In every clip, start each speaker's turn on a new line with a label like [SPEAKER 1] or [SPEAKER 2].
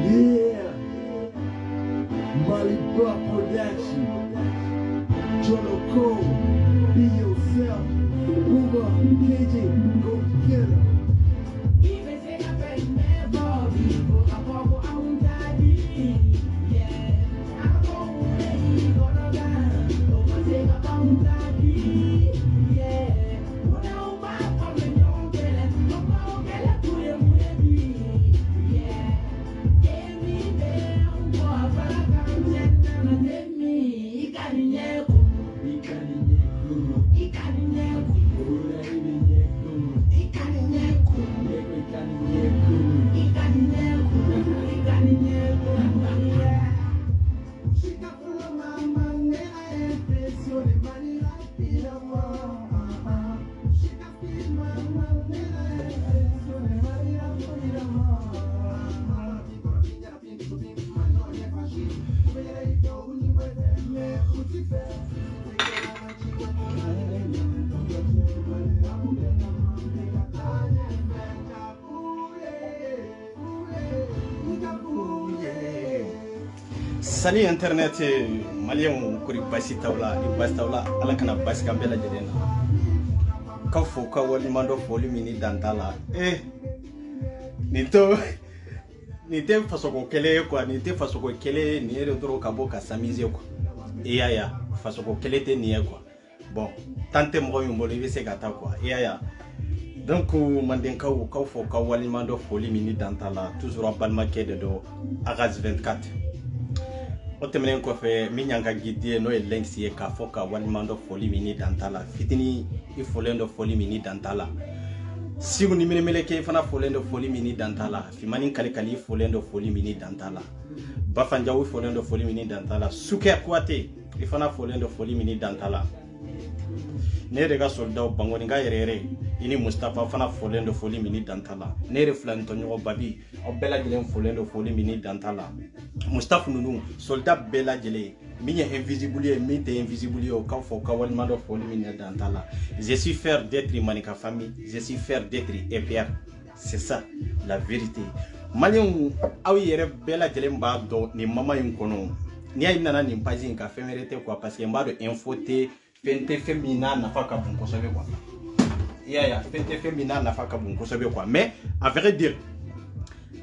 [SPEAKER 1] Yeah, Malibu Production, Jono Cole, be yourself, Uba, KJ, go get it.
[SPEAKER 2] Salut internet malien kuri basi tawla ala kana basi ka bela jedena ka fo ka wali mando foli mini dantala ni te faso ko kele quoi ni te faso ko kele ni ere dro ka boka samize quoi ya faso ko kele te ni quoi bon tante mo yo mbolo be se gata quoi ya donc manden ka fo ka wali mando foli mini dantala toujours balma kede do Agas 24 Otemenen ko fe minyanga gidie no links ye ka foka walimando foli mini dantala fitini I folendo foli mini dantala sigu ni mele ke fana folendo foli mini dantala fimani kali folendo foli mini dantala bafanja wi folendo foli mini dantala suke kwate ifana folendo foli mini dantala nere ga soldaw bangoni nga yerere ini Mustafa fana folendo foli mini dantala nere flantonyo babi o bela jelen folendo foli mini dantala Mustafa nunu soldat bela jele minya invisible mite invisible o ka fo ka walmando foli mini dantala je suis fier d'être manika famille je suis fier d'être EPR c'est ça la vérité malien aw yere bela jelen ba do ni mama yin kono ni ay nana ni page ka femerete quoi parce que mbado info te fente femina na faka bon kosobe quoi ya fente femina na faka bon kosobe quoi mais à vrai dire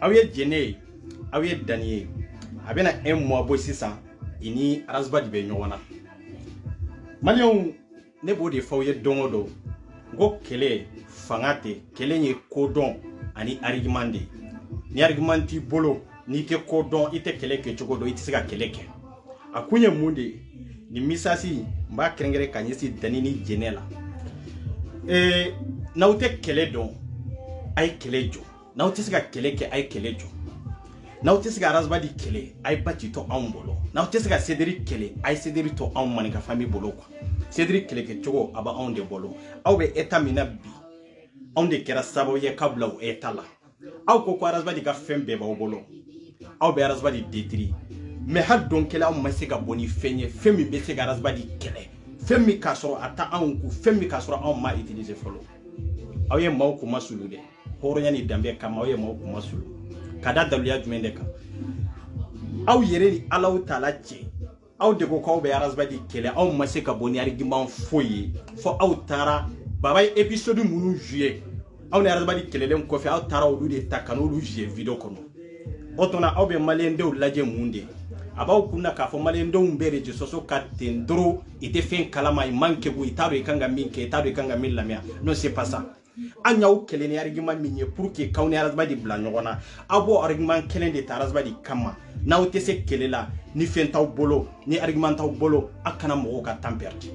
[SPEAKER 2] awiye jene awiye danier abena un mois bo 600 ini rasbad be nyona malion ne bo de fawye dongodo go kele fangate kele ni kodon ani argumenti ni argumenti bolo ni ke kodon ite kele ke chogodo ite sika kele ke akunye munde ni misasi mba krengere kanyesi danini jenela na ute kele don ay kele jo na ute sika kele ke ay kele jo na ute sika rasbadi kele ay bati to ambolo na ute sika sederi kele ay sederi to am manika fami bolo kwa sederi kele ke chogo aba onde bolo aw be etamina bi onde kera sabo ye kabla o etala aw ko ko rasbadi ka fembe ba bolo aw be rasbadi detri mais hal don kele am masika boni fenye femi be se rasbadi kele femi kasoro ata anku femi kasoro am ma utiliser folo aw ye maw ko masulu de horo nyani dambe kama aw ye maw ko masulu kada daluya jumende ka aw yere ni alaw taala je aw de ko ko be rasbadi kele aw masika boni argument foyi fo aw tara babay episode munu juillet aw ne rasbadi kele len ko fi aw tara o de takano lu juillet video kono otona aw be malien de laje munde abaw kunna ka fo malen don bere je soso katen dro ite fen kalama manke bu itaro ikanga minke itaro ikanga min lamia non c'est pas ça anyaw kelen ni argument minye pour que kawni arasbadi bla nyogona abo argument kelen de tarasbadi kama na o tese kelela ni fen taw bolo ni argument taw bolo akana mo ka tamperti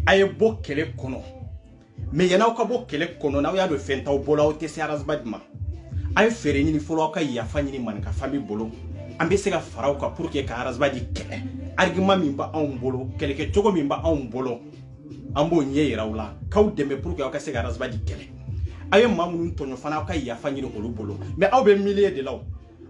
[SPEAKER 2] ay bo kele kono me yana ko bo kele kono na o ya do fen taw bolo o tese arasbadi ma ay fere ni folo ka ya fanyi ni man ka fami bolo ambe se ga faraw ka pour que ka arasbadi kele argument min ba on bolo kele ke chogo min ba on bolo ambo nye irawla kaw deme pour que ka se ga rasbadi kele aye mamun tonyo fana ka ya fanyi no bolo mais aw be milliers de law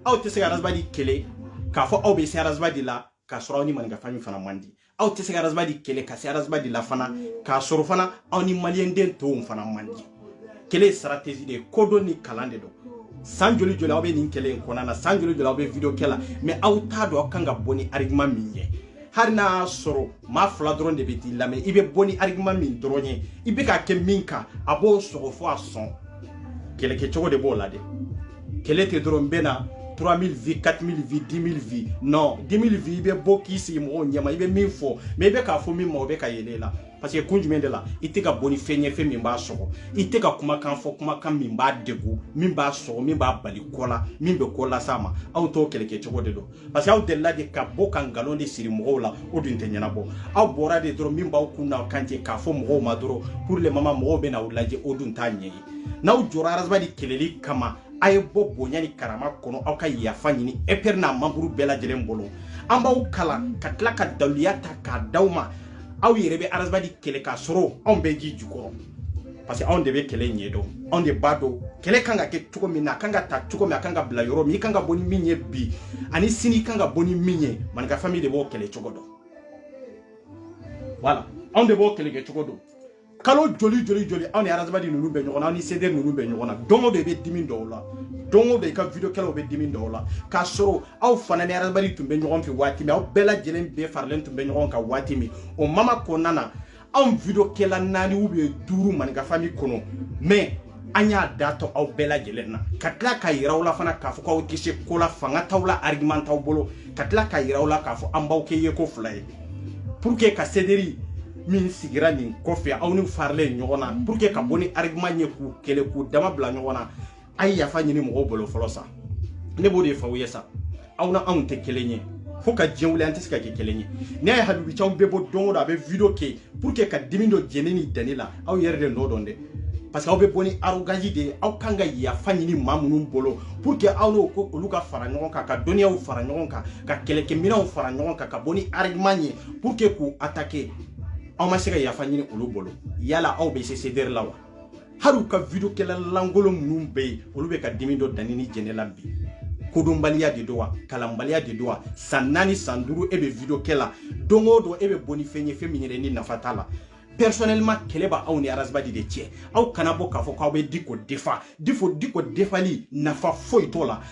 [SPEAKER 2] aw te se ga rasbadi kele ka fo aw be se rasbadi la ka soro ni man ga fanyi fana mandi aw te se ga rasbadi kele ka se rasbadi la fana ka soro fana aw ni malien den to fana mandi kele stratégie de kodo ni kalande do san joli joli aw be nin kele kona na san joli joli aw be video kela mais aw ta do kanga boni argument min ye har na soro ma fla dron de biti lame ibe boni argument min dronye ibe ka ke minka abo soro fo a son kele ke chogo de bola de kele te dron bena 3000 vies 4000 vies 10000 vies non 10000 vies ibe boki si mo nyama ibe min fo mais ibe ka fo min mo be ka yelela parce que kunjumende la ite ka boni fenye fe min ba soro ite ka kuma kan fo kuma kan min ba degu min ba soro min ba bali kola min be kola sama aw to kele ke chogo de do parce que aw de la de ka bokan galon de siri mo la o dun te nyana bo aw bora de dro min ba kunna kanje ka fo mo ma dro pour le mama mo be na ulaje o dun ta nyi na u jora razba di keleli kama ay bo bonyani karama kono aw ka yafa nyini eperna mamburu bela jelen bolo amba u kala katla ka dawliyata ka dawma aw yere be arazba di kele ka soro on be ji jukoro parce que on debe kele nyedo on de bado kele kanga ke tuko mina kanga ta tuko mi kanga bla yoro mi kanga boni minye bi ani sini kanga boni minye man ka famille de bo kele chogodo voilà on de bo kele ke chogodo kalo joli on est arazba di nunu be nyona ni ceder nunu be nyona dongo de be dimin do la dongo de ka video kala be dimin do la ka soro aw fana ne arazba di tumbe nyon fi wati mi aw bela jelen be farlen tumbe nyon ka wati mi o mama konana aw video kala nani ube duru man ka fami kono mais anya dato aw bela jelen na katla ka yirawla fana ka fo ko kisi kola fanga tawla argument taw bolo katla ka yirawla ka fo ambaw ke ye ko fulay pour que ka cederi min sigira nin kofi aw ni farle nyona pour que ka boni argument nye ku kele ku dama bla nyona ay ya fa nyini mo bolo folo sa ne bodi fa wiyesa aw na am te kelenye fo ka jewle antes ka ke kelenye ne ay habibi chaw bebo dongo da be video ke pour que ka dimindo jeneni danila aw yerde no donde parce que aw be boni arrogance de aw kanga ya fa nyini mamunum bolo pour que aw no ko luka fara nyon ka doni aw fara nyon ka kele ke mina aw fara nyon ka boni argument nye pour que ku attaquer aw ma se ka yafa nyini olu bolo yala aw be se ceder lawa haru ka video kala langolo munum be olu be ka dimindo danini jenela bi kodombaliya de doa kalambaliya de doa sanani sanduru ebe video kala dongo do ebe boni fenye feminire ni nafatala personnellement keleba aw ni arazba di de tie aw kanabo ka fo ka be diko defali nafa foi tola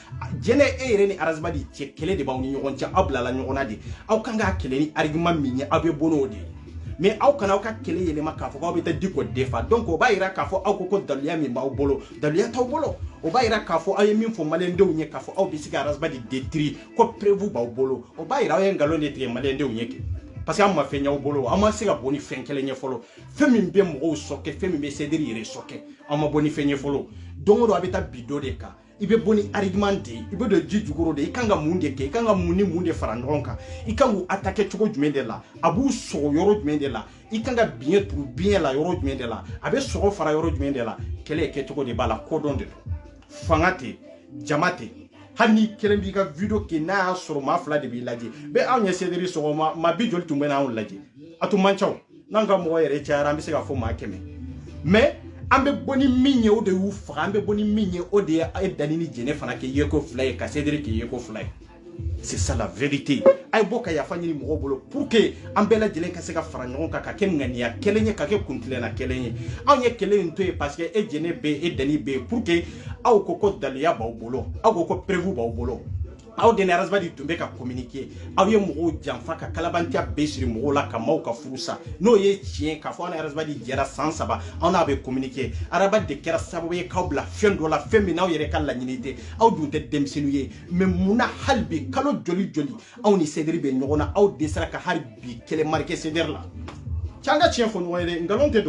[SPEAKER 2] jene ere ni arazba di tie kele de ba ni nyon tia abla la nyona di aw kanga kele ni argument minye abe bono di mais aw kana aw ka kele yele maka fo ko be ta diko defa donc o ba ira ka fo aw ko dalia mi ba bolo dalia taw bolo o ba ira ka fo ay min fo malende unye ka fo aw bi siga rasba di detri ko prévu ba bolo o ba ira ay ngalo ne tre malende unye ke parce que am ma fe nyaw bolo am siga boni fen kele nye folo femi be mo soke femi be cedri yere soke am boni fe nye folo donc do abeta bido de ka ibe boni argumenté ibe de jijugoro de ikanga munde ke ikanga munde faranronka ikangu attaquer chuko jumende la abu so yoro jumende la ikanga bien pour bien la yoro jumende la abe so fara yoro jumende la kele ke chuko de bala kodon de fangate jamate hani kelembi ka video ke na soro ma fla de bilaji be anya cedri so ma bi jol tumbe na on laji atu manchaw nanga mo yere chaara mi se ga fo ma keme mais ambe boni minye o de wu fra ambe boni minye o de e danini jene fana ke yeko fly ka cedric ke yeko fly c'est ça la vérité ay boka ya fanyini mo bolo pour que ambe la jele ka se ka fra nyon ka ke ngani ya kelenye ka ke kuntile na kelenye anye kelenye to e parce que e jene be e dani be pour que aw koko dalia ba bolo aw koko prévu ba bolo aw de narazba di tumbe ka communiquer aw ye mo janfa ka kalabantia besiri mo la ka maw ka furusa no ye chien ka fo narazba di jera sansaba on a be communiquer araba de kera sabo ye ka bla fendo la femina aw yere kala nyinite aw dunte demsinu ye me muna halbi kalo joli aw ni cedri be nyona aw desra ka harbi kele marke ceder la changa chien fo no yele ngalonte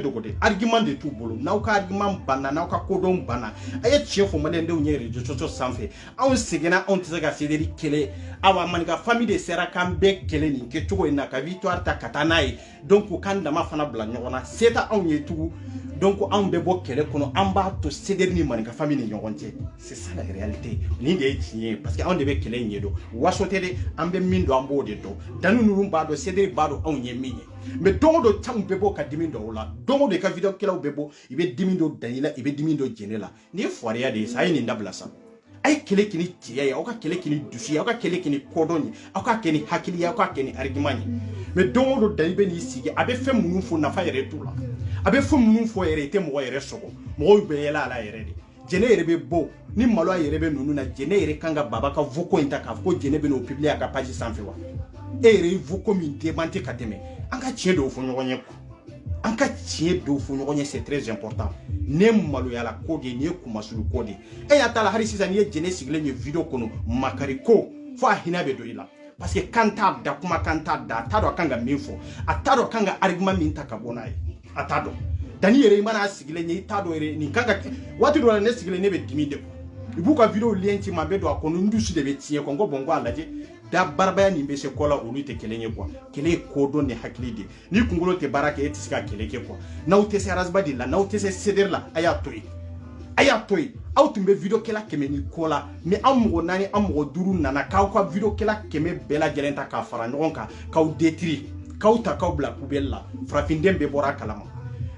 [SPEAKER 2] dogode argument de tout bolo na ka argument bana na ka kodon bana aye chien fo malende unyere je chocho sanfe aw segena on tsaga cedri kele awa manika famille de sera kambe kele ni ke chugo ina ka victoire ta katanae donc kan dama fana bla nyona seta aw nyetu donc on be bo kele kono amba to cedri ni manika famille ni nyonte c'est ça la réalité ni de chien parce que on de be kele nyedo wasotede ambe mindo ambo de do danu nurumba do cedri bado aw nyeminye mais dongo tam bebo ka dimindo la dongo de ka video kila bebo ibe dimindo danila ibe dimindo jenela ni foire de ça ni ndabla sa ay kele kini tiya ya oka kele kini dushi oka kele kini kodoni oka keni hakili ya oka keni argument mais dongo danibe ni sigi abe fem munu fo na fa yere tula abe fem munu fo yere te mo yere soko mo be yela ala yere de jene yɛrɛ bɛ bɔ ni malo a yɛrɛ bɛ ninnu na jene yɛrɛ kan ka baba ka voko in ta k'a fɔ ko jene bɛ n'o publier a ka page sanfɛ wa e yɛrɛ ye voko min démenti ka tɛmɛ an ka tiɲɛ dɔw fɔ ɲɔgɔn ye an ka tiɲɛ dɔw fɔ ɲɔgɔn ye c'est très important ne maloyala ko de ni ye kumasulu ko de e y'a ta la hali sisan ni ye jene sigilen ye video kɔnɔ makari ko fo a hinɛ bɛ don i la parce que kan t'a da kuma kan t'a da a t'a dɔn a kan ka min fɔ a t'a dɔn a kan ka argument min ta ka bɔ n'a ye a t'a dɔn dani yɛrɛ i mana a sigilen ye i t'a dɔn yɛrɛ nin kan ka waati dɔ la ne sigilen ne bɛ dimi de i b'u ka video lien ci ma bɛ don a kɔnɔ n dusu de bɛ tiɲɛ kɔ n ko bon ko a lajɛ da barabaya nin bɛ se kɔ la olu tɛ kelen ye quoi kelen ye kodɔn ni hakili de ni kunkolo tɛ baara kɛ e tɛ se ka kelen kɛ quoi n'aw tɛ se arasba de la n'aw tɛ se cdr la a y'a to yen a y'a to yen aw tun bɛ video kɛla 100 ni kɔ la mais aw mɔgɔ 4 aw mɔgɔ 5 nana k'aw ka video kɛla 100 bɛɛ lajɛlen ta k'a fara ɲɔgɔn kan k'aw détruire k'aw ta k'aw bila poubelle la farafinden bɛɛ bɔra a kalama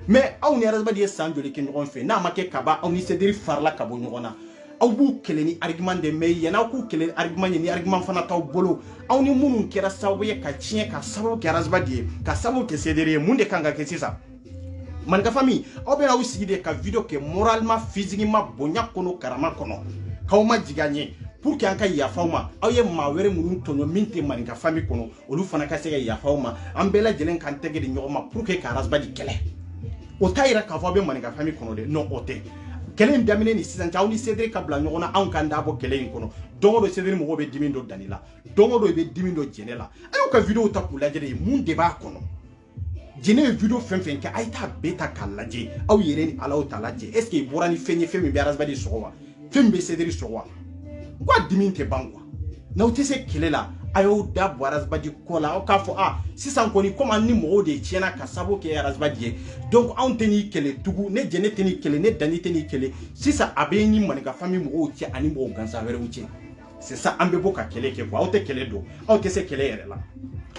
[SPEAKER 2] mais aw ni arasba de ye san joli kɛ ɲɔgɔn fɛ n'a ma kɛ kaba aw ni cdr farala ka bɔ ɲɔgɔn na aw b'u kɛlɛ ni argument de mais yan'aw k'u kɛlɛ argument ye ni argument fana t'aw bolo aw ni minnu kɛra sababu ye ka tiɲɛ ka sababu kɛ arasba de ye ka sababu kɛ cdr ye mun de kan ka kɛ sisan Maninka famille aw bɛna aw sigi de ka video kɛ moralement physiquement bonya kɔnɔ karama kɔnɔ k'aw ma jigin a ɲɛ pour que an ka yafa aw ma aw ye maa wɛrɛ minnu tɔɲɔ min tɛ Maninka famille kɔnɔ olu fana ka se ka yafa aw ma an bɛɛ lajɛlen k'an tɛgɛ di ɲɔgɔn ma pour que ka arasba di kɛlɛ o t'a yira k'a fɔ aw bɛ Maninka famille kɔnɔ de non o tɛ kɛlɛ in daminɛ ni sisan cɛ aw ni cdr ka bila ɲɔgɔn na anw k'an da bɔ kɛlɛ in kɔnɔ don o don cdr mɔgɔw bɛ dimi dɔ danni la don o don i bɛ dimi dɔ jɛnɛ la a y'u ka video ta k'u lajɛ de mun de b'a kɔnɔ jɛnɛ ye video fɛn fɛn kɛ a ye taa bɛɛ ta k'a lajɛ aw yɛrɛ ni alaw ta lajɛ est ce que i bɔra ni fɛn ye fɛn min bɛ arasba de sɔgɔ wa fɛn min bɛ cdr sɔgɔ wa n ko a dimi tɛ ban quoi n'aw tɛ se kɛlɛ la a y'aw da bɔ arasba di kɔ la aw k'a fɔ sisan kɔni komi an ni mɔgɔw de tiɲɛna ka sababu kɛ arasba di ye donc anw tɛ n'i kɛlɛ tugun ne jɛnɛ tɛ n'i kɛlɛ ne dani tɛ n'i kɛlɛ sisan a bɛ ni Maninka famille mɔgɔw cɛ ani mɔgɔ gansan wɛrɛw cɛ c'est ça an bɛ bɔ ka kɛlɛ kɛ quoi aw tɛ kɛlɛ dɔn aw tɛ se kɛlɛ yɛrɛ la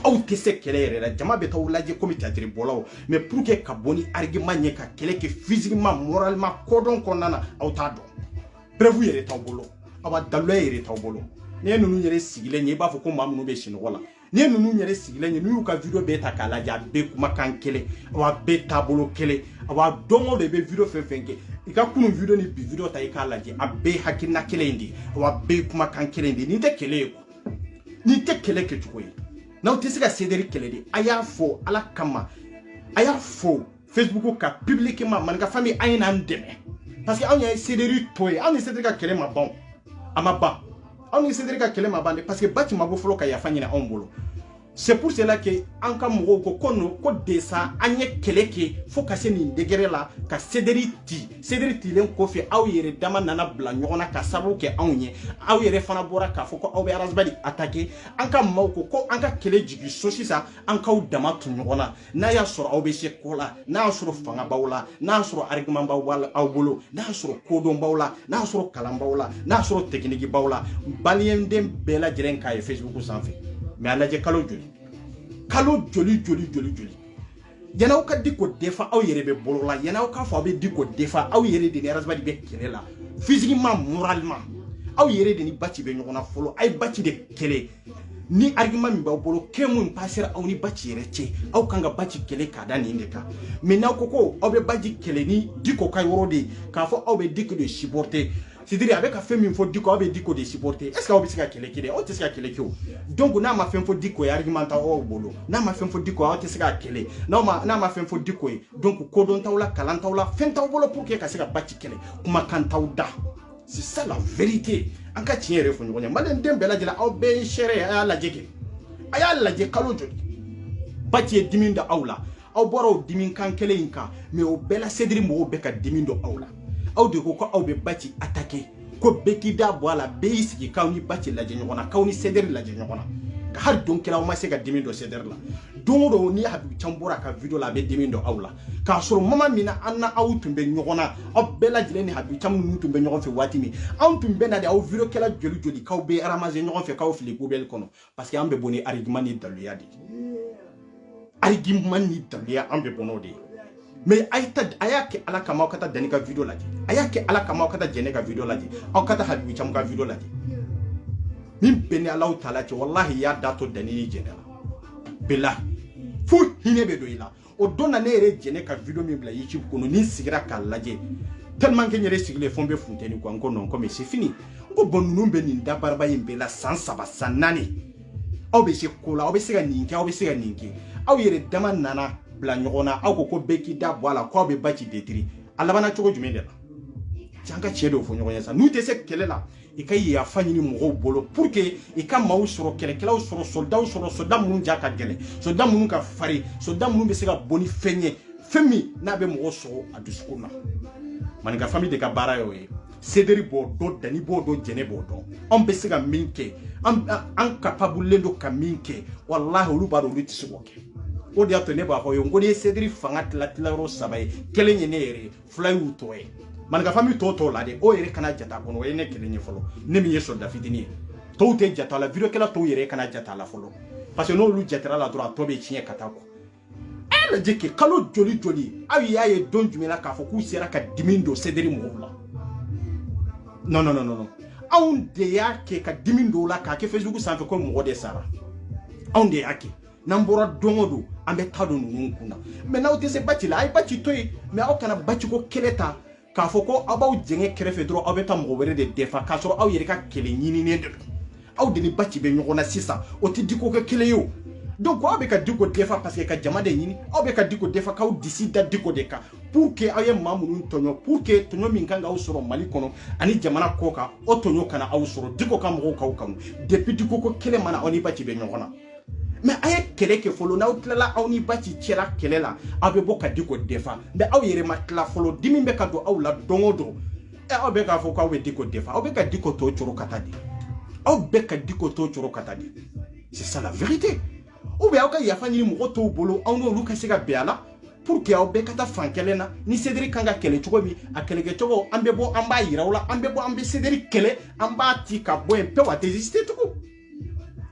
[SPEAKER 2] aw tɛ se kɛlɛ yɛrɛ la jama bɛ t'aw lajɛ komi théâtre bɔlaw mais pour que ka bɔ ni argument ɲɛ ka kɛlɛ kɛ physiquement moralement kɔdɔn kɔnɔna na aw t'a dɔn preuve yɛrɛ t'aw bolo aw ka daliluya yɛrɛ t'aw bolo ni ye ninnu yɛrɛ sigilen ye i b'a fɔ ko maa minnu bɛ sinɔgɔ la ni ye ninnu yɛrɛ sigilen ye n'u y'u ka video bɛɛ ta k'a lajɛ a bɛɛ kumakan kelen a b'a bɛɛ taabolo kelen a b'a dɔn o de bɛ video fɛn fɛn kɛ i ka kunun video ni bi video ta i k'a lajɛ a bɛɛ hakilina kelen in de a b'a bɛɛ kumakan kelen de nin tɛ kɛlɛ ye quoi nin tɛ kɛlɛ kɛcogo ye n'aw tɛ se ka cdr kɛlɛ de a y'a fɔ ala kama a y'a fɔ Facebook ka publiquement Maninka famille an ye n'an dɛmɛ parce que anw ye cdr to ye anw ni cdr ka kɛlɛ ma ban a ma ban anw ni cdr ka kɛlɛ ma ban de parce que Baci ma bɔ fɔlɔ ka yafa ɲini anw bolo c'est pour cela que an ka mɔgɔw ko ko desa an ye kɛlɛ kɛ fo ka se nin degré la ka cdr tilen kɔfɛ aw yɛrɛ dama nana bila ɲɔgɔn na ka sababu kɛ anw ye aw yɛrɛ fana bɔra k'a fɔ ko aw bɛ arasba de attaquer an ka maaw ko an ka kɛlɛ jigin so sisan an k'aw dama tu ɲɔgɔn na n'a y'a sɔrɔ aw bɛ se ko la n'a y'a sɔrɔ fanga b'aw la n'a y'a sɔrɔ argument b'aw aw bolo n'a y'a sɔrɔ kodɔn b'aw la n'a y'a sɔrɔ kalan b'aw la n'a y'a sɔrɔ technique b'aw la baliyɛnden bɛɛ lajɛlen k'a ye Facebook sanfɛ mais a lajɛ kalo joli yan'aw ka di ko defa aw yɛrɛ bɛ bolo la yan'aw k'a fɔ aw bɛ di ko defa aw yɛrɛ de ni arasba de bɛ kɛlɛ la physiquement moralement aw yɛrɛ de ni Baci bɛ ɲɔgɔn na fɔlɔ a ye Baci de kɛlɛ ni argument min b'aw bolo kɛ mun passera aw ni Baci yɛrɛ cɛ aw kan ka Baci kɛlɛ k'a da nin de kan mais n'aw ko aw bɛ Baci kɛlɛ ni Diko ka yɔrɔ de ye k'a fɔ aw bɛ Diko de supporter c'est-à-dire avec ka fɛn min fɔ Diko aw bɛ Diko de supporter est-ce que aw bɛ se ka kɛlɛ kɛ de aw tɛ se ka kɛlɛ kɛ o donc n'a ma fɛn fɔ Diko ye argument t'aw bolo n'a ma fɛn fɔ Diko aw tɛ se ka kɛlɛ n'a ma fɛn fɔ Diko ye donc kodɔn t'aw la kalan t'aw la fɛn t'aw bolo pour que ka se ka Baci kɛlɛ kumakan t'aw da c'est ça la vérité an ka tiɲɛ yɛrɛ fɔ ɲɔgɔn ye maliyɛnden bɛɛ lajɛlen aw bɛɛ ye seere ye a y'a lajɛ kɛ a y'a lajɛ kalo joli Baci ye dimi da aw la aw bɔra o dimi kan kelen in kan mais o bɛɛ la cdr mɔgɔw bɛ ka dimi dɔ aw la aw de ko aw bɛ Baci attaquer ko bɛɛ k'i da bɔ a la bɛɛ y'i sigi k'aw ni Baci lajɛ ɲɔgɔn na k'aw ni cdr lajɛ ɲɔgɔn na ka hali don kɛla aw ma se ka dimi dɔ cdr la don o don ni Habibu Can bɔra ka video la a bɛ dimi dɔ aw la k'a sɔrɔ moment min na an na aw tun bɛ ɲɔgɔn na aw bɛɛ lajɛlen ni Habibu Can minnu tun bɛ ɲɔgɔn fɛ waati min anw tun bɛ na de aw video kɛla joli k'aw bɛ ramasser ɲɔgɔn fɛ k'aw fili poubelle kɔnɔ parce que an bɛ bɔ ni argument ni daliluya de argument ni daliluya an bɛ bɔ n'o de ye mais a y'a kɛ ala kama aw ka taa Dani ka video lajɛ a y'a kɛ ala kama aw ka taa Jɛnɛ ka video lajɛ aw ka taa Habibu Can ka video lajɛ min bɛ ni Alahu Taala cɛ wallahi i y'a da to Dani ni Jɛnɛ la bilahi fo hinɛ bɛ don i la o don na ne yɛrɛ Jɛnɛ ka video min bila YouTube kɔnɔ ni sigira k'a lajɛ tellement que nyere sigile fombe funteni ko ngo non comme c'est fini ngo bonu be ni ndabarba yimbe la sansaba sanani aw be se kola aw be se ga ninki aw be se ga ninki aw yere dama nana bla nyogona aw ko beki da boala ko be baci detri alabana chogo jumende la janga chedo fo nyogonya sa nu te se kelela e kay ya fanyini mo bolo pour que e ka maw soro kele kela soro soldat mun jaka gele soldat mun ka fari soldat mun be se ga boni fenye femi na be mo so aduskuna maninga famille de ka bara yo e cédri bo do dani bo do jene bo do on be se ga minke an capable do ka minke wallahi olu ba do luti siboke o dia to ne ba ko yo ngoni cédri fangat la tilaro sabai kele nyene ere fly utoe maninga famille to la de o ere kana jata kono e ne kele nye folo ne mi yeso da fitini to te jata la video kala to ere kana jata la folo parce que no lu jatara la droit to be chien katako le dike kalo joli awi aye don jumela ka fo ku sera ka dimindo cédri mo la non on de yake ka dimindo la ka ke Facebook sanfe ko mo de sara on de yake nambora dongodo ambe tado nunu kuna mais na ote se bati la ay bati toy mais aw kana bati ko keleta ka fo ko abaw jenge krefe dro aw beta mo were de defa ka so aw yere ka kele nyini ne de aw de ni bati be nyogona sisa o ti diko ko kele yo donc aw be ka diko defa parce que ka jama de nyini aw be ka diko defa ka disida diko de ka pour que aw ye mamunu tonyo pour que tonyo min kanga aw soro mali kono ani jamana koka o tonyo kana aw soro diko ka mo ka kan depuis diko ko kele mana oni bati be nyogona mais aye kele ke folo na utlala aw ni bati tira kele la aw be boka diko defa mais aw yere matla folo dimi be ka do aw la dongodo e aw be ka fo ka we diko defa aw be ka diko to choro katadi aw be ka diko to choro katadi c'est ça la vérité ou bien ka yafani mo to bolo aw no lu ka siga beala pour que aw be kata fankelena ni cédri kanga kele chogo mi akelege chogo ambe bo amba yirawla ambe bo ambe cédri kele amba ti ka bo en pe wa désister tout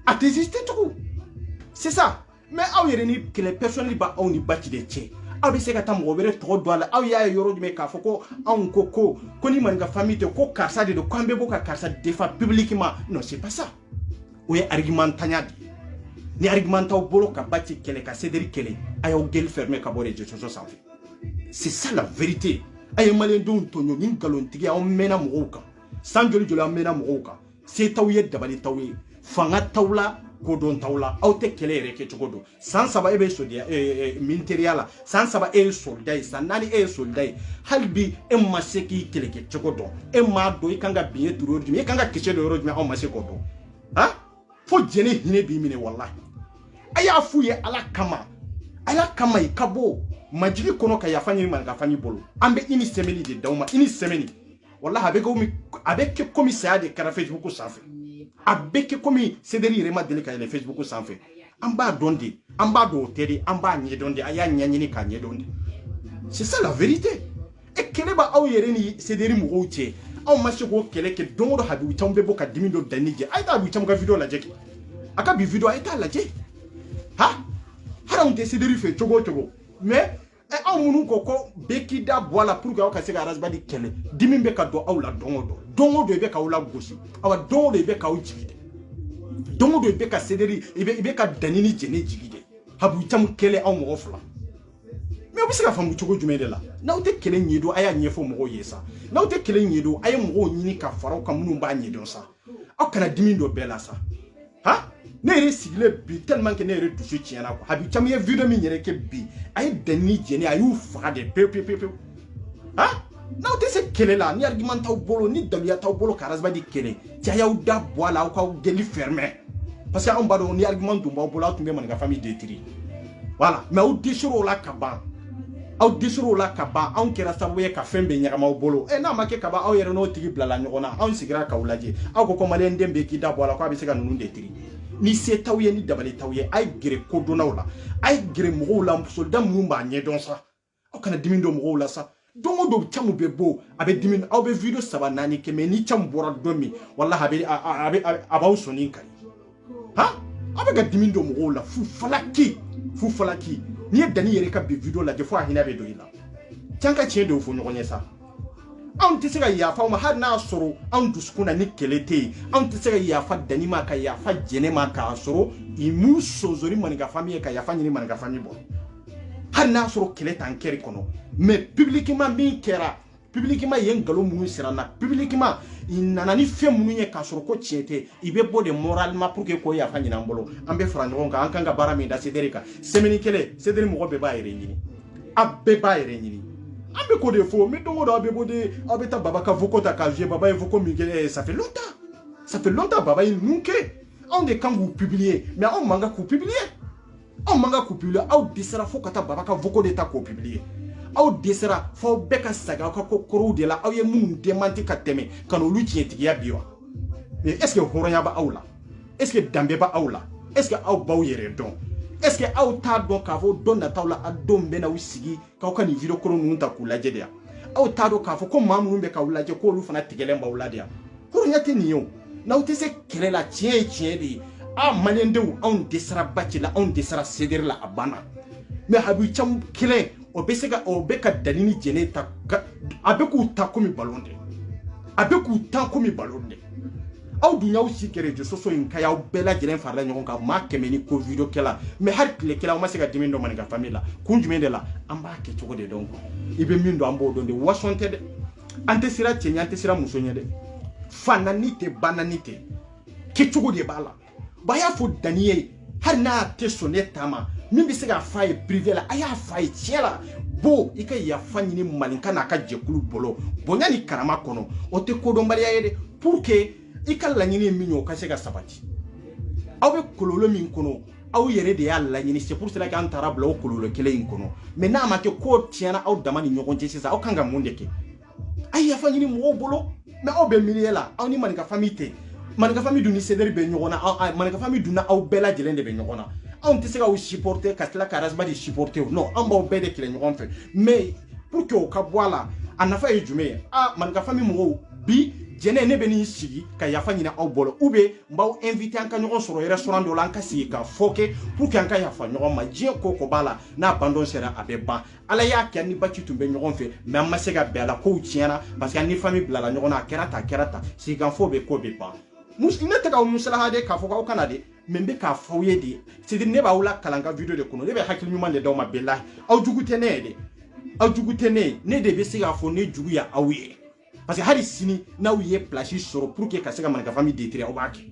[SPEAKER 2] a désister tout c'est ça mais aw yere ni kele personnel ba aw ni bati de che aw be se ka tam go bere to do ala aw ya yoro me ka foko aw ko ni man ga famille te ko karsa de ko ambe bo ka karsa defa publiquement non c'est pas ça ou est argument tanyadi ni argumenta bolo ka bati kele ka cédri kele ayo gel fermé ka bore je so sanfi c'est ça la vérité ay malen don tonyo ni galontigi aw mena mo ka sanjoli jola mena mo ka c'est tawye dabali tawye fanga tawla ko don tawla aw te kele reke chogodo san saba ebe sodia militaire san saba e soldat sanani e soldat halbi e maseki kele ke chogodo e ma do ikanga biye duro dimi ikanga kiche do ro dimi aw maseko do ha fo jene hine bi mine wallahi aya fuye ala kama ikabo majigi kono ka yafanya man ka fanyi bolo ambe ini semeni de dauma ini semeni wallahi avec commissariat de kara Facebook sanfe avec comme cédri rema de ka le Facebook sanfe amba dondi amba do teri amba nye dondi aya nyanyini ka nye dondi c'est ça la vérité et keleba aw yere ni cédri mo outie aw masiko kele ke dongo habi witambe boka dimindo danije ayta bi tamga video la jeki aka bi video ayta la je ha hara on décider fait chogo mais aw munu ko beki da boala pour que ka se ga rasbadi kele dimimbe ka do aw la dongo do be ka wala gosi awa dongo do be ka o jigide dongo do be ka cédri ibe ka danini jene jigide habu tam kele aw mo ofla mais obisi ka famu chogo jumede la na ute kele nyedo aya nyefo mo yesa na ute kele nyedo aya mo nyini ka faro ka munu ba nyedo sa aw kana dimindo bela sa ha ne sigle bi tellement que ne dusu tiena ko habi tam ye video mi nyere ke bi ay dani jeni ayu fa de pe ha na ute se kele la ni argument taw bolo ni dalia taw bolo karazba di kele ti ayaw da boala ko geli fermé parce que on bado ni argument do mo bolo tumbe man ga famille de tri voilà mais ou disuro la kaba aw disuro la kaba on kera sabuye ka fembe nyama bolo e na make kaba aw yere no tigi blala nyona aw sigira ka ulaje aw ko malen dembe ki da boala ko abi se ga nunu de tri ni se tawye ni dabali tawye ay gere ko donawla ay gere mo la soldat mumba nyedon sa aw kana dimindo mo la sa dongo do chamu bebo abe dimin aw be video saba nani ke me ni cham bora domi wallahi abe abaw sonin kai ha abe ga dimindo mo la fu falaki ni dani yere ka be video la de fois hina be do ila tanka chie do fu nyonya sa on te sega ya fa ma har na soro on duskuna ni kelete on te sega ya fa dani ma ka ya fa jene ma ka soro imu sozori maniga famille ka ya fa ni maniga famille bo har na soro kelete en keri kono mais publiquement mi kera publiquement yen galo munu sirana publiquement inana ni fem munu ye kasoro ko tiete ibe bode moralement pour que ko ya fa nyina mbolo ambe fra ngon ka ankanga barami da sederika semeni kele sederi mo be ba yere nyini abbe ba yere nyini ambe ko de fo mais dongo da be bode abeta baba ka vokota ka je baba e voko migele ça fait longtemps baba il nunke on est quand vous publiez mais on manga ko publier on manga ko publier au disera fo kata baba ka voko de ta ko publier au desera fo beka saga ka ko koro de la au ye mun demanti ka teme kanu lu tietiya biwa mais est-ce que horonya ba aula est-ce que dambe ba aula est-ce que au baw yere don est-ce que au ta don ka fo don na tawla adom bena wisigi ka ko ni video koro nun ta kula jedia au ta do ka fo ko mamu be ka ula je ko lu fana tigelen ba ula dia horonya te niyo na uti se kele la tien di a manendew on desera bati la on desera ceder la abana mais habu cham kele obesega obeka dalini jeneta abeku ta komi balonde abeku ta komi balonde aw dunya usi kere je soso in kaya bela jelen farla nyon ka ma kemeni ko video kela mais har kile kela o masega dimindo man ga famila kunjume de la amba ke choko de donc ibe mindo ambo donde wasonte de ante sira chenya ante sira musonye de fananite bananite ke choko de bala baya fo daniel har na te sonetama min bi se ga faye privé la aya faye tiela bo ika ya fanyini malinka na ka jekulu bolo bonya ni karama kono o te ko don bariya yede pour que ika lanyini minyo ka se ga sabati awe kololo min kono aw yere de ya lanyini c'est pour cela qu'an tarabla o kololo kele in kono mais na ma ke ko tiana aw damani nyogon je sisa aw kanga mondeke aya fanyini mo bolo mais aw be miliela aw ni malinka famille maninka famille duni céderi be nyogona maninka famille duna aw bela jelende be nyogona on te sega ou supporter katla karasba di supporter non on ba obede kile nyogon fe mais pour que o ka boala anafa e jume maninka famille mo bi jene ne be ni sigi ka yafa nyina aw bolo ube mbaw inviter an ka nyogon soro restaurant do lan ka sigi ka foke pour que an ka yafa nyogon ma je ko bala na abandon sera abeba ala ya ke ni bati tumbe nyogon fe mais ma sega be ala ko tiena parce que ni famille blala nyogon a kerata si kan fo be ko be ba muslime te ka musala hade ka fo ka kanade membe ka fawye di c'est ne ba wala kalanga video de kono ne be hakil nyuma de dawma billahi aw jugutene ne de be siga fo ne jugu ya awye parce que hadi sini na wiye place soro pour que ka sega man ka famille détruire obaki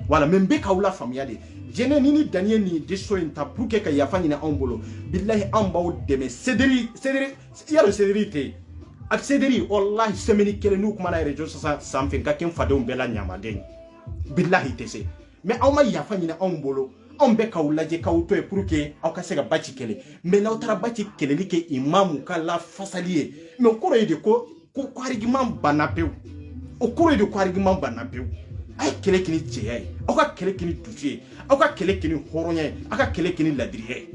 [SPEAKER 2] wala membe ka wala famille de jene nini daniel ni de so inta pour que ka yafa nyina ombolo billahi ambaw de me céderi ya le cédérité accéderi wallahi semeni kele nu kuma na rejo sa samfe ka ken fadon bela nyama den billahi tese mais aw ma yafa nyina ombolo on be ka wulaje ka wuto e pour que aw ka sega bachi kele mais na utara bachi kele like imamu kala fasaliye mais ko re de ko argument banapeu o ko re de ko argument banapeu ay kele kini jeye aw ka kele kini dutie aw ka kele kini horonye aka kele kini ladriye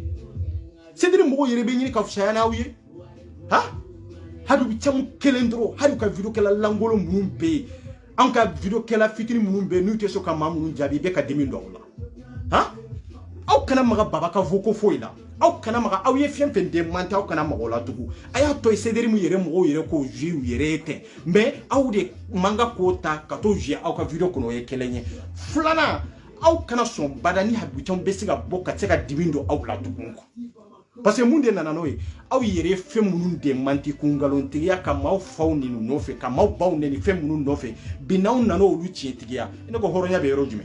[SPEAKER 2] céderi mo yere be nyini ka fshana wiye ha hadu bichamu kelendro hadu ka video kala langolo munumbe anka video kala fitini munumbe nute so ka mamu njabi be ka demi ndawla ha aw kana maga baba ka voko foila aw kana maga aw ye fien fen de manta aw kana mago la tugu aya to céderi mu yere mo yere ko jiu yere te mais aw de manga kota ka to ji aw ka video kono ye kelenye fulana aw kana son badani hadu bichamu be siga boka tseka dimindo aw la tugu parce que munde nana noy aw yere fe munun de manti kungalon tiya ka maw fawni no nofe ka maw bawne ni fe munun nofe binaw nano lu ci tiya ene ko horonya be rojume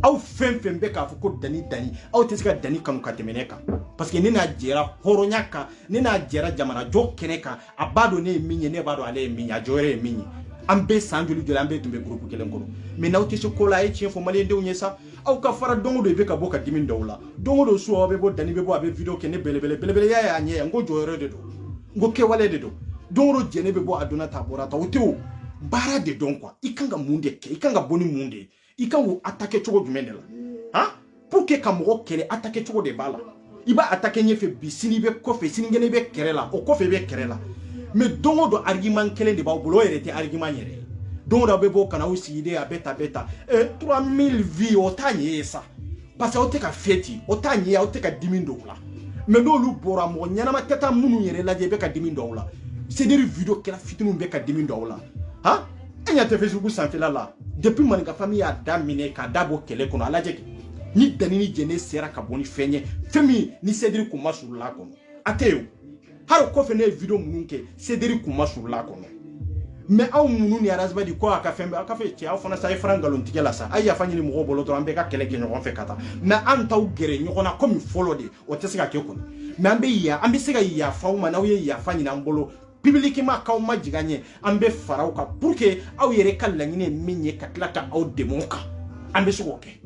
[SPEAKER 2] aw fem be ka ko dani aw tesika dani kanu ka temeneka parce que nina jera horonya ka nina jera jamana jo keneka abado ne minye ne bado ale minya jore minye ambe sanjulu de lambe tumbe groupe kelen kono mais naw tesi ko la e ci fo mali de unyesa aw ka fara dongo do be ka boka dimin dawla dongo do so be bo dani be bo abe video ke ne belebele ya anye ngo jore de do ngo ke wale de do dongo do jene be bo aduna tabora ta wotewo bara de don quoi ikanga munde ke ikanga boni munde ikango attaquer chogo jumendela ha pour que kamoro kele attaquer chogo de bala iba attaquer nyefe bisini be kofe siningene be kerela o kofe be kerela mais dongo do argument kele de ba bolo erete argument yere dongo do be bo kana aussi ide a beta 3000 vies otanye ça parce que o te ka feti otanye o te ka dimindo la mais no lu bora mo nyana ma teta munu yere la je be ka dimindo la c'est des vidéos que la fitinu be ka dimindo la ha enya te Facebook sans fela la depuis maninka famille a damine ka dabo kele kono ala je ni danini jene sera ka boni fenye femi ni cedri ko masula kono ateo Haro ko fe ne video munun ke Cédric kuma sur la kono mais aw munun ni arasba di ko aka fe ci aw fana say fran galon tigɛ la sa ay ya fani ni mo bolo to ambe ka kɛlɛ kɛ ɲɔgɔn fɛ kata mais an taw gere ɲɔgɔn na comme folo de o tɛ se ka kɛ kono mais an be se ka ya faw ma na aw ye ya fani na bolo publiquement kaw ma jiganye an be faraw ka pour que aw yere ka laɲini min ye ka tila ka aw demo kan an be se k'o kɛ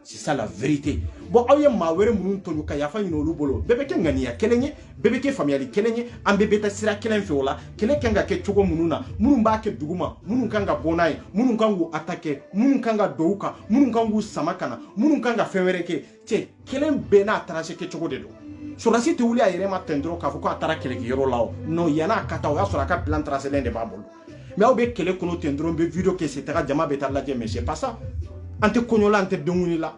[SPEAKER 2] c'est ça la vérité bon aw ye maa wɛrɛ minnu tɔɲu ka yafa ɲini olu bolo bɛɛ bɛ kɛ ŋaniya kelen ye bɛɛ bɛ kɛ faamuyali kelen ye an bɛɛ bɛ taa sira kelen fɛ o la kɛlɛ kan ka kɛ cogo minnu na minnu b'a kɛ duguma minnu kan ka bɔ n'a ye minnu kan k'u attaquer minnu kan ka don u kan minnu kan k'u sama ka na minnu kan ka fɛn wɛrɛ kɛ cɛ kelen bɛɛ n'a taara se kɛcogo de don sɔrɔdasi tɛ wuli a yɛrɛ ma ten dɔrɔn k'a fɔ ko a taara kɛlɛkɛyɔrɔ la o non yan'a ka taa o y'a sɔrɔ a ka plan tracélen de b'a bolo mais aw bɛ kɛlɛ kɔnɔ ten dɔrɔn bɛ video kɛ c'est taga jama bɛ taa lajɛ mais c'est pas ça an tɛ kɔɲɔ la an tɛ dɔnkili la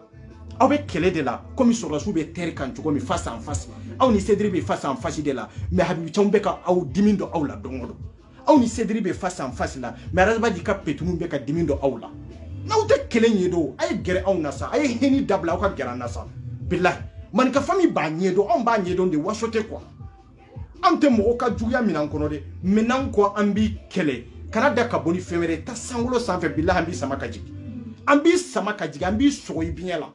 [SPEAKER 2] aw bɛ kɛlɛ de la comme sɔrɔdasiw bɛ terre kan cogo min face en face aw ni Cédric bɛ face en face de la mais Habibu Thiam bɛ ka aw dimi dɔ aw la don o don aw ni Cédric bɛ face en face la mais Arasba di ka petunu bɛ ka dimi dɔ aw la n'aw tɛ kɛlɛ ɲɛ don a ye gɛrɛ aw na sa a ye hɛni dabila aw ka gɛrɛ an na sa bilahi maninka famille b'a ɲɛ dɔn anw b'a ɲɛ dɔn de waso tɛ quoi an tɛ mɔgɔ ka juguya minɛn kɔnɔ de maintenant ko an b'i kɛlɛ kana da ka bɔ ni fɛn wɛrɛ ta sankolo sanfɛ bilahi an b'i sama ka jigin an b'i sama ka jigin an b'i sɔgɔ i biɲɛ la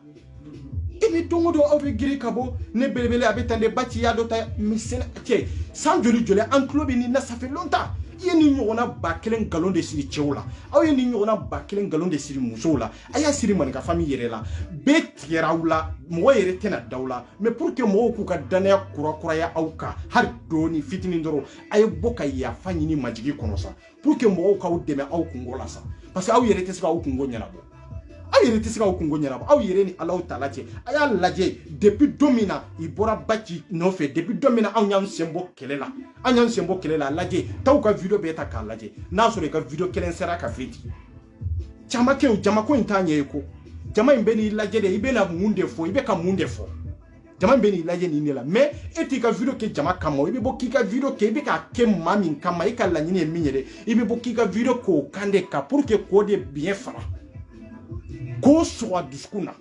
[SPEAKER 2] i bɛ don o don aw bɛ girin ka bɔ ne belebele a bɛ tan de ba ci y'a dɔ ta misɛn cɛ san joli joli an tulo bɛ nin na ça fait longtemps i ye nin ɲɔgɔnna ba kelen nkalon de siri cɛw la aw ye nin ɲɔgɔnna ba kelen nkalon de siri musow la a y'a siri maninka famille yɛrɛ la bɛɛ tigɛra aw la mɔgɔ yɛrɛ tɛna da aw la mais pour que mɔgɔw k'u ka danaya kurakuraya aw kan hali dɔɔni fitinin dɔrɔn a ye bɔ ka yafa ɲini majigi kɔnɔ sa pour que mɔgɔw k'aw dɛmɛ aw kungo la sa parce que aw yɛrɛ tɛ se k'aw kungo ɲɛnabɔ aw yɛrɛ tɛ se k'aw kungo ɲɛnabɔ aw yɛrɛ ni Alahu Taala cɛ a y'a lajɛ depuis don min na i bɔra Baci nɔfɛ depuis don min na anw y'an sen bɔ kɛlɛ la an y'an sen bɔ kɛlɛ la a lajɛ t'aw ka video bɛɛ ta k'a lajɛ n'a sɔrɔ i ka video kelen sera ka fiti caman kɛ o jama ko in t'a ɲɛ ye ko jama in bɛ n'i lajɛ de i bɛ na mun de fɔ i bɛ ka mun de fɔ jama in bɛ n'i lajɛ nin de la mais e t'i ka video kɛ jama kama i bɛ bɔ k'i ka video kɛ i bɛ k'a kɛ maa min kama i ka laɲini ye min ye dɛ i bɛ bɔ k'i ka video k'o kan de kan pour que k'o de biɲɛ fara k'o sɔgɔ a dusukun na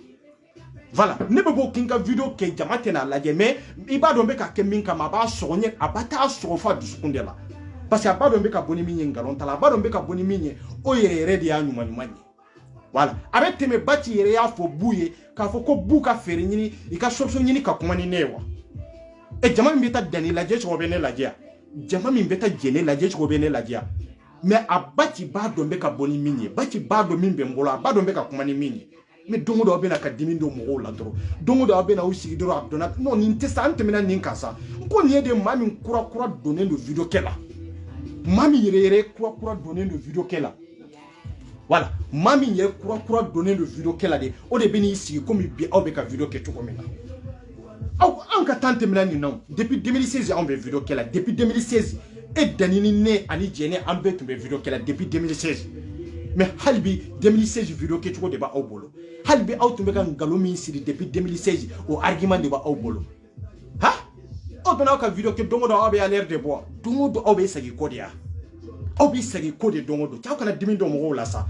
[SPEAKER 2] voilà ne bɛ bɔ k'i ka video kɛ jama tɛ n'a lajɛ mais i b'a dɔn n bɛ ka kɛ min kama a b'a sɔgɔ ɲɛ a ba t'a sɔgɔ fo a dusukun de la parce que a b'a dɔn n bɛ ka bɔ ni min ye nkalon ta la a b'a dɔn n bɛ ka bɔ ni min ye o yɛrɛ yɛrɛ de y'a ɲuman ɲuman ye voilà a bɛ tɛmɛ Baci yɛrɛ y'a fɔ Bu ye k'a fɔ ko Bu ka feere ɲini i ka solution ɲini ka kuma ni ne ye wa jama min bɛ taa danni lajɛ cogo bɛ ne lajɛ yan jama min bɛ taa jɛnɛ lajɛ cogo bɛ ne lajɛ yan mais a Baci b'a dɔn n bɛ ka bɔ ni min ye Baci b'a dɔn min bɛ n bolo a b'a dɔn n bɛ ka kuma ni min ye mais don o don aw bɛ na ka dimi don mɔgɔw la dɔrɔn don o don aw bɛ na aw sigi dɔrɔn a dɔnna non nin tɛ sa an tɛmɛna nin kan sa n ko nin ye de maa min kura kura donnen don video kɛ la maa min yɛrɛ yɛrɛ kura kura donnen don video kɛ la voilà maa min yɛrɛ kura kura donnen don video kɛ la de o de bɛ n'i sigi komi bi aw bɛ ka video kɛ cogo min na aw an ka temps tɛmɛna nin na depuis 2016 anw bɛ video kɛ la depuis 2016 e danni ni ne ani jɛnɛ an bɛɛ tun bɛ video kɛ la depuis 2016 mais hali bi 2016 video kɛcogo de b'aw bolo hali bi aw tun bɛ ka nkalon min siri depuis 2016 o argument de b'aw bolo ha aw donna aw ka video kɛ don o don aw bɛ alerte de bɔ don o don aw bɛ segin ko de ya aw bɛ segin ko de don o don cɛw kana dimi dɔn mɔgɔw la sa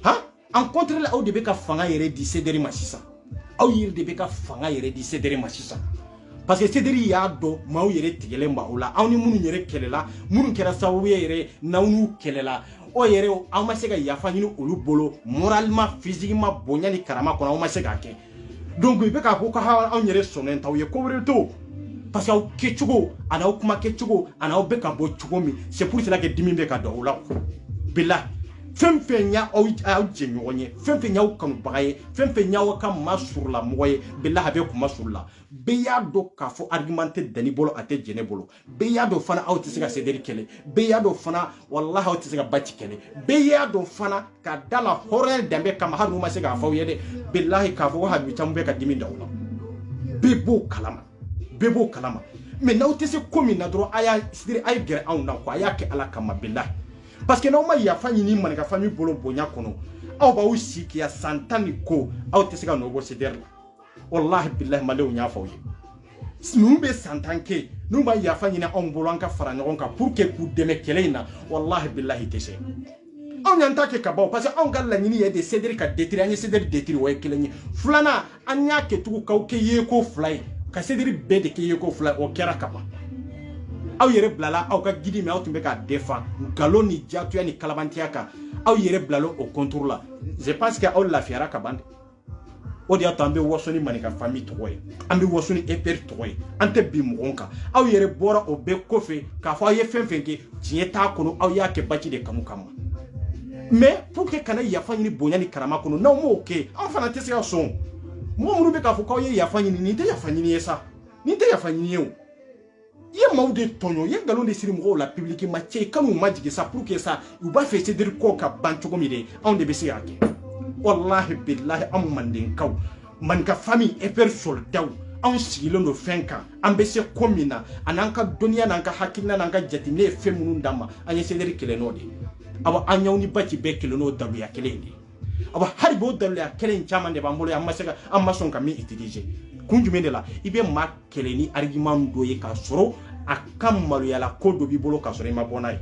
[SPEAKER 2] ha en contre la aw de bɛ ka fanga yɛrɛ di Cédric ma sisan aw yɛrɛ de bɛ ka fanga yɛrɛ di Cédric ma sisan parce que Cédric y'a dɔn maaw yɛrɛ tigɛlen b'aw la aw ni minnu yɛrɛ kɛlɛla minnu kɛra sababu ye yɛrɛ n'aw n'u kɛlɛla o yɛrɛ aw ma se ka yafa ɲini olu bolo moralement physiquement bonya ni karama kɔnɔ aw ma se k'a kɛ donc i bɛ k'a fɔ ko anw yɛrɛ sɔnnen t'aw ye ko wɛrɛ to parce que aw kɛcogo ani aw kuma kɛcogo ani aw bɛ ka bɔ cogo min c'est pour cela que dimi bɛ ka don aw la bilahi fɛn fɛn y'aw jɛɲɔgɔn ye fɛn fɛn y'aw kanubaga ye fɛn fɛn y'aw ka maa surula mɔgɔ ye bilahi a bɛ kuma surula bɛɛ y'a dɔn k'a fɔ argument tɛ Dani bolo a tɛ jɛnɛ bolo bɛɛ y'a dɔn fana aw tɛ se ka Cédric kɛlɛ bɛɛ y'a dɔn fana walahi aw tɛ se ka Baci kɛlɛ bɛɛ y'a dɔn fana ka da la hɔrɔnya danbe kama hali n'u ma se k'a fɔ aw ye dɛ bilahi k'a fɔ ko Habibu Thiam bɛ ka dimi da aw la bɛɛ b'o kalama bɛɛ b'o kalama mais n'aw tɛ se ko min na dɔrɔn a y'a gɛrɛ anw na quoi a y'a kɛ Ala kama bilahi parce que n'aw ma yafa ɲini maninka famille bolo bonya kɔnɔ aw b'aw sigi k'i ya san 10 ni ko aw tɛ se ka nɔ bɔ Cédric la wallahi bilahi maliyɛnw y'a fɔ aw ye ninnu bɛ san 10 kɛ n'u ma yafa ɲini anw bolo an ka fara ɲɔgɔn kan pour que k'u dɛmɛ kɛlɛ in na wallahi bilahi tɛ se anw y'an ta kɛ ka ban parce que anw ka laɲini ye de Cédric ka détruire an ye Cédric détruire o ye kelen ye filanan an y'a kɛ tugun k'aw kɛ yeko 2 ye ka Cédric bɛɛ de kɛ yeko 2 o kɛra ka ban aw yere blala aw ka gidi me aw tumbe ka defa galon ni jatuya ni kalabantiya ka aw yere blalo au contour la je pense que aw la fiara ka bande o dia tambe wosoni manika famille toy ambi wosoni eper toy ante bi mugonka aw yere bora o be kofe ka fa ye fenfenke tiye ta kono aw ya ke baci de kanu kama mais pour que kana yafa ni bonya ni karama kono na mo okay an fana tese ya son mo munu be ka fo ka ye yafa ni te yafa ni esa ni te yafa ni yo ye maude tonyo ye galon de siri mo la public ma che kanu majike sa pour que ça u ba fe ceder ko ka bancho ko mi de on de be se yake wallahi billahi am mandin kaw man ka famille e per soldaw an sigilo no fenka an be se komina ananka dunia nanka hakina nanka jatine femunu ndama anye ceder kele no de aba anyawni bati be kele no dalu ya kele de aba haribo dalu ya kele nchama de bambolo ya masega amma son ka mi utiliser kunjumende la ibe ma kele ni argument do ye ka soro akamalu ya la kodo bi bolo ka soro ma bonai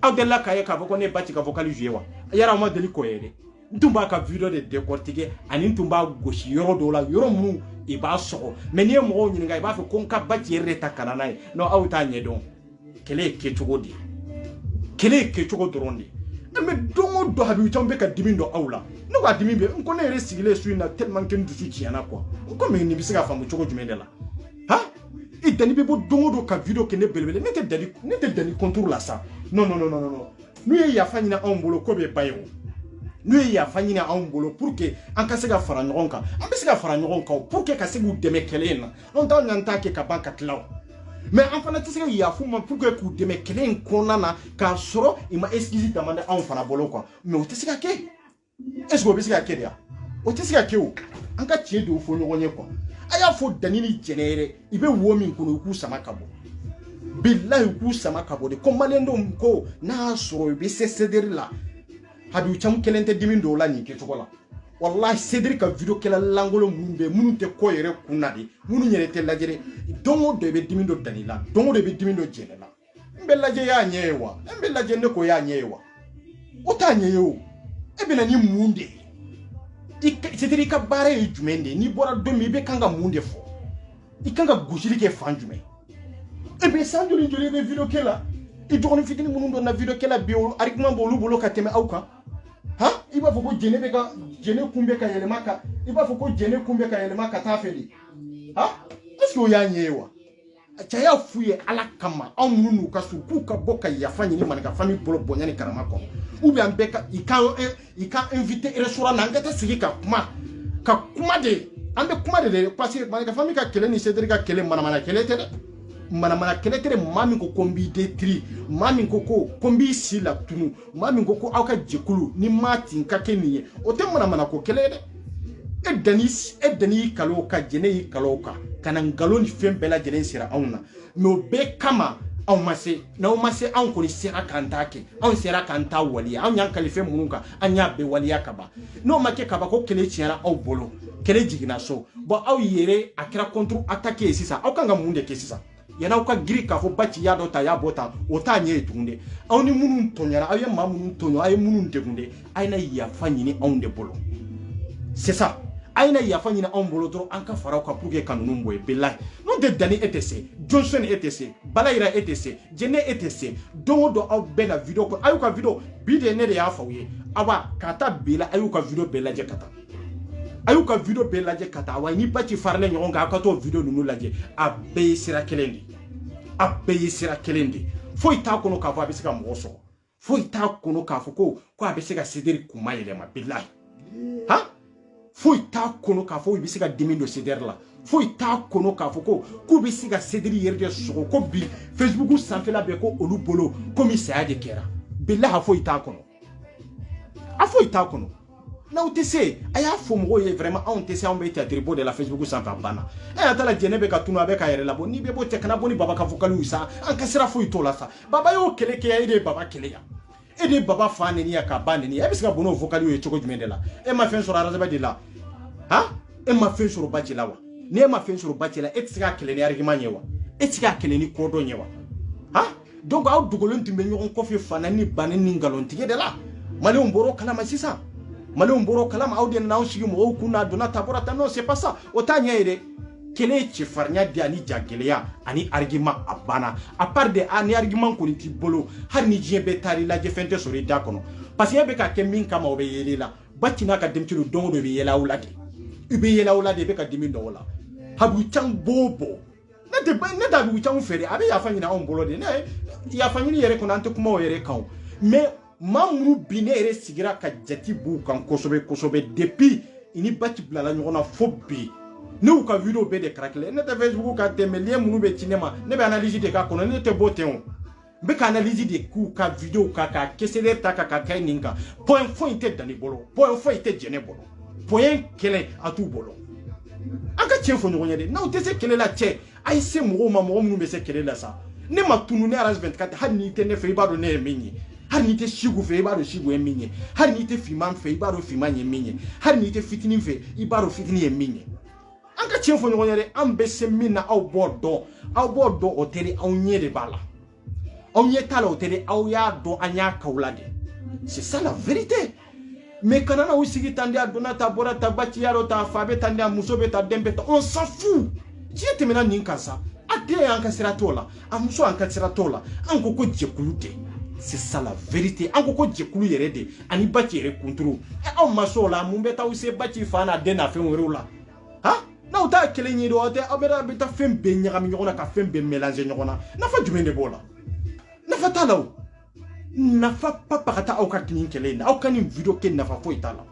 [SPEAKER 2] awdella kaye ka foko ne bati ka vocal jouer wa yara ma deli ko yede ntumba ka video de décortiquer ani ntumba goshi yoro do la yoro mu iba soko mais ni mo nyini ga iba fe kon ka bati yere ta kanana no awta nyedon kele ke chogodi kele ke chogo dorondi mais dongo do habi tambe ka dimindo awla no ga dimimbe ko ne resigile suina tellement que ndusu tiana quoi ko me ni bisiga famu chogo jumende la ha itani be bo dongo do ka video ke ne belbele ne te dani contour la ça non nous ya fanyina on bolo ko be bayo nous ya fanyina on bolo pour que an ka se ga fara ngonka an be se ga fara ngonka pour que ka se gu deme kelena on ta nyanta ke ka banka tlaw mais en fana tise ya fuma pour que ku deme kelen konana ka soro ima excuse demande en fana bolo quoi mais o tise ka ke est-ce que o be se ka ke dia o tise ka ke o an ka tie do fo ngonye quoi aya fo danini jenere ibe wo min kono ku sama kabo billahi ku sama kabo de komalendo ko na soro ibe se ceder la hadu cham kelente dimindo la ni ke chokola wallahi ceder ka video kela langolo mumbe munute ko yere kunadi munu nyere te lajere dongo de be dimindo danila dongo de be dimindo jenela mbelaje ya nyewa mbelaje ne ko ya nyewa ota nyeyo ebena ni munde c'est-à-dire ka bare jumende ni bora domi be kanga munde fo ikanga gushiri ke fanjume ebe sanjuri njuri be video kela idoni fitini munundo na video kela bio argument bolu bolo ka teme auka ha iba foko jene be ka jene kumbe ka yele maka iba foko jene kumbe ka yele maka tafeli ha est-ce que ya nyewa chaya fuye ala kama au mununu ka su ku ka boka ya fanyi ni manika famille bolo bonyani karama ko ou bien beka il kan inviter restaurant nangata sigi ka kuma de ambe kuma de parce que manika famille ka kele ni cedri ka kele mana kele tere mana kele tere mami ko kombi detri mami ko kombi sila tunu mami ko aka jekulu ni mati ka keniye o te mana ko kele de edani kalo ka jene kalo ka kana ngaloni fembela jene sira auna no be kama aw mase na o mase an ko ni sira kantake an sira kanta waliya an yan kalife mununka anya be waliya kaba no make kaba ko kele tiara aw bolo kele jigina so bo aw yere akira contre attaquer sisa aw kanga munde ke sisa yana ka giri ka fo bati ya do ta ya bota o ta nye tunde aw ni munun tonyara aw ye mamunun tonyo ay munun tegunde ay na ya fanyini aw de bolo c'est ça aina ya fanyina on bolo dro anka fara ko pour que kanunu mboy billahi non de dani etc Johnson etc Balaira etc Jene etc do aw bena video ko ayuka video bide ne de ya fawye aba kata bila ayuka video belaje kata ayuka video belaje kata wa ni bati farle nyonga ka to video nunu laje abe sira kelendi fo ita kono ka va bisika moso fo ita kono ka foko ko abesika sidiri kumayele ma billahi ha foi ta kono ka fo bi siga dimindo ceder la foi ta kono ka fo ko bi siga cedri yerde so ko bi Facebook sanfela be ko olu bolo commissaire de kera billahi foi ta kono a foi ta kono na utese aya fo mo ye vraiment on tese on be tribo de la Facebook sanfa bana e atala jenebe ka tunu abe ka yere la boni be bo tekna boni baba ka vokalu isa an kasira foi to la sa baba yo kele ke ya ide baba kele ya ede baba fane ni ya ka bande ni e bi siga bono vokalu ye choko jumende la e ma fen sura razaba de la ha e ma fen suru bachila wa ne ma fen suru bachila etsiga kele ni argument nyewa etsiga kele ni kodo nyewa ha donc aw dugolon timbe nyon ko fi fanani banani ngalon tige de la male mboro kala masisa male mboro kala ma awden na onshigi mo kuna dona tabora ta non c'est pas ça otanya ide kele ci farnya di ani jageleya ani argument abana a part de ani argument ko ti bolo har ni jebe tari la je fente sori da kono parce que be ka kemin kama o be yelela batina ka demtiru dongo do be yela wulade ube yela wulade be ka dimi do wala habu chang bobo ne da bu chang fere abe ya fanyina on bolo de ne ya fanyini yere ko nante kuma o yere kan mais mamru bine ere sigira ka jati bu kan kosobe depuis ini bati blala nyona fobi ne u ka video be de crackle ne ta Facebook ka temelie munu be cinema ne be analyse de ka kono ne te boteon be ka analyse de ku ka video ka kesele ta ka kai ninga point fo inte dani bolo point fo inte jene bolo point kele atu bolo aka chefo nyonye de na u te se kele la che ai se mo munu be se kele la sa ne ma tunu ne aras 24 ha ni te ne fe ba do ne minyi har ni te shigu fe ibaro shigu eminye har ni te fiman fe ibaro fiman eminye har ni te fitini fe ibaro fitini eminye anka chefo nyonyere ambe semina au bordo oteri au nyere bala au nyetala oteri au ya do anya kaulade c'est ça la vérité mais kanana usigi tande adona ta bora ta bati yaro ta fabe tande musobe ta dembe on s'en fout jiete mena ninkasa ate anka siratola amuso anka siratola anko ko jekulute. C'est ça la vérité. En koko jekulu yere de ani bati yere kunturu. E maso la mumbeta use bati fana dena fe la. Ha? Na uta kele nyi do ate abera beta fem be nyagami nyona ka fem be mélanger nyona. Na fa jumene bola. Na fa talaw. Na fa papa kata au ka kinin kele na au kanin video ken na fa fo itala.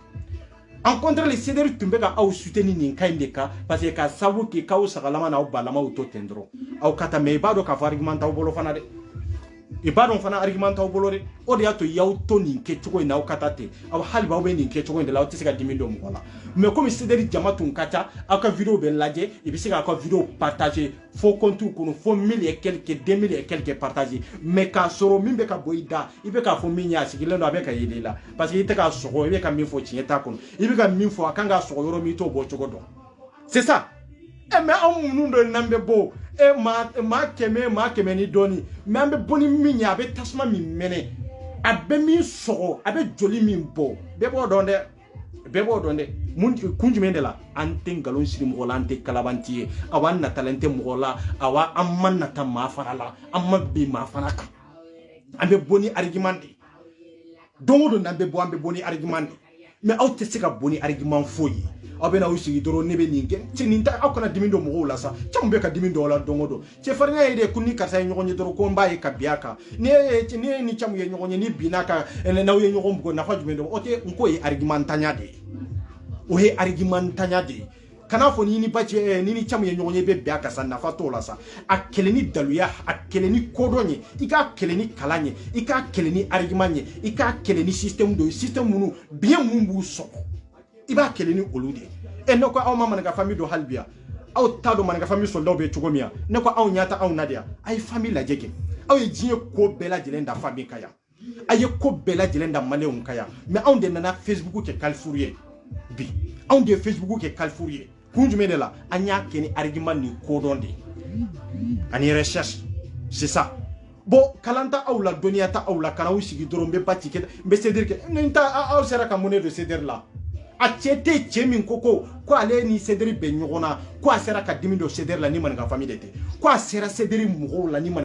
[SPEAKER 2] En contre les cédères tumbeka au soutenir ni kaindeka parce que ka sabu ki ka usagalama na au balama uto tendro. Au kata meibado ka argumenta au bolo fana de. E badon fana argumenta bolore o de yato yauto ni ke chogo ina o katate aw halba o be ni ke chogo ina la o tisika dimindo mkola mais comme c'est-à-dire jamatu nkata aka video ben laje e bi sika aka video partager fo compte ko fo 1000 et quelques 2000 et quelques partager mais ka soro mimbe ka boida ibe ka fo minya sigile no abeka yelela parce que ite ka sogo ibe ka min fo chieta kono ibe ka min fo akanga sogo yoro mi to bo chogo do c'est ça. Mais on nous n'ambe bo e ma keme ni doni mais ambe boni minya abe tasma mi mene abe mi sogo abe joli mi bo bebo donde mun kunji mendela ante galon siri mogola ante kalabantiye awan na talente mogola awa amman na ta ma farala amma bi ma faraka ambe boni argument dongo n'ambe bo ambe boni argument mais au te sika boni argument foyi abena usigi doro nebe ninge tininta akona dimindo mo la sa chambe ka dimindo la dongodo che farnya ide kunni karsa nyogonye doro ko mbaye kabiaka ne ni chamu ye nyogonye ni binaka na uye nyogombo na fajumendo ote nko e argumentanya de o he argumentanya de kana fo ni bache ni chamu ye nyogonye be biaka sa na fato la sa akeleni daluya akeleni kodonye ika keleni kalanye ika keleni argumentnye ika keleni système munu bien mumbu so iba keleni olude e noko aw mama nga famille do halbia aw tado man nga famille soldat be chugomia noko aw nyata aw nadia ay famille la jeke aw ye jinye ko bela jelenda famille kaya ay ko bela jelenda maleum kaya mais aw de nana Facebook ke kalfourie bi aw de Facebook ke kalfourie kunjume de la anya keni argument ni kodonde ani recherche c'est ça. Bon, kalanta aw la doniata aw la kana usigi dorombe batike be c'est-à-dire que nta aw sera ka monnaie de céder là a chete chemin koko ko ale ni céderi be nyogona ko sera ka dimindo céder la ni man ga famille dete ko sera céderi mugo la ni man